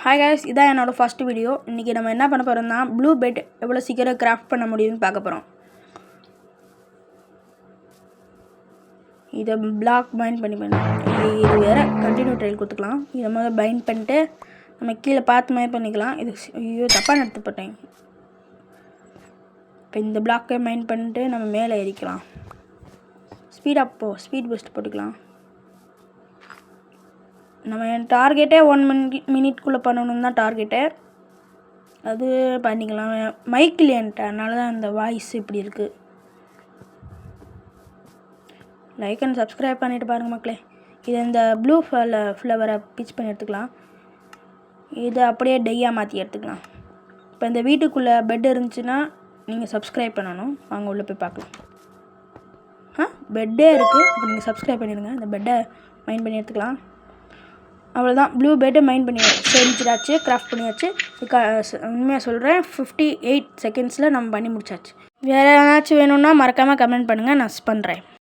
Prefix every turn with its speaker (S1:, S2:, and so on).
S1: Hi guys, இதான் என்னோடய first video. இன்றைக்கி நம்ம என்ன பண்ண போகிறோம்னா ப்ளூ பெட் எவ்வளோ சீக்கிரம் கிராஃப்ட் பண்ண முடியும்னு பார்க்க போகிறோம். இதை பிளாக் பைண்ட் பண்ணி இது வேறு கண்டினியூ ட்ரையல் கொடுத்துக்கலாம். இதை முதல்ல பைண்ட் பண்ணிட்டு நம்ம கீழே பார்த்து மாதிரி பண்ணிக்கலாம். இது ஐயோ தப்பாக நடத்தப்பட்டேன். இப்போ இந்த பிளாக்கை பைண்ட் பண்ணிட்டு நம்ம மேலே ஏறிக்கலாம். ஸ்பீட் பூஸ்ட் போட்டுக்கலாம். நம்ம டார்கெட்டே 1 மினிட்குள்ளே பண்ணணும் தான் டார்கெட்டே. அது பண்ணிக்கலாம். மைக் இல்லையன்ட்டு அதனால தான் அந்த வாய்ஸ் இப்படி இருக்குது. லைக் அண்ட் சப்ஸ்கிரைப் பண்ணிவிட்டு பாருங்கள் மக்களே. இது இந்த ப்ளூ ஃப்ளவரை பிச் பண்ணி எடுத்துக்கலாம். இதை அப்படியே டையாக மாற்றி எடுத்துக்கலாம். இப்போ இந்த வீட்டுக்குள்ளே பெட் இருந்துச்சுன்னா நீங்கள் சப்ஸ்கிரைப் பண்ணணும். வாங்க உள்ளே போய் பார்க்கலாம். பெட்டே இருக்குது. இப்போ நீங்கள் சப்ஸ்கிரைப் பண்ணிடுங்க. இந்த பெட்டை மைண்ட் பண்ணி எடுத்துக்கலாம். அவ்வளோதான், ப்ளூ பெட்டை மைண்ட் பண்ணி செஞ்சிடாச்சு, கிராஃப்ட் பண்ணியாச்சு. உண்மையாக சொல்கிறேன், 58 செகண்ட்ஸில் நம்ம பண்ணி முடிச்சாச்சு. வேறு ஏதாச்சும் வேணும்னா மறக்காமல் கமெண்ட் பண்ணுங்கள், நான் பண்ணுறேன்.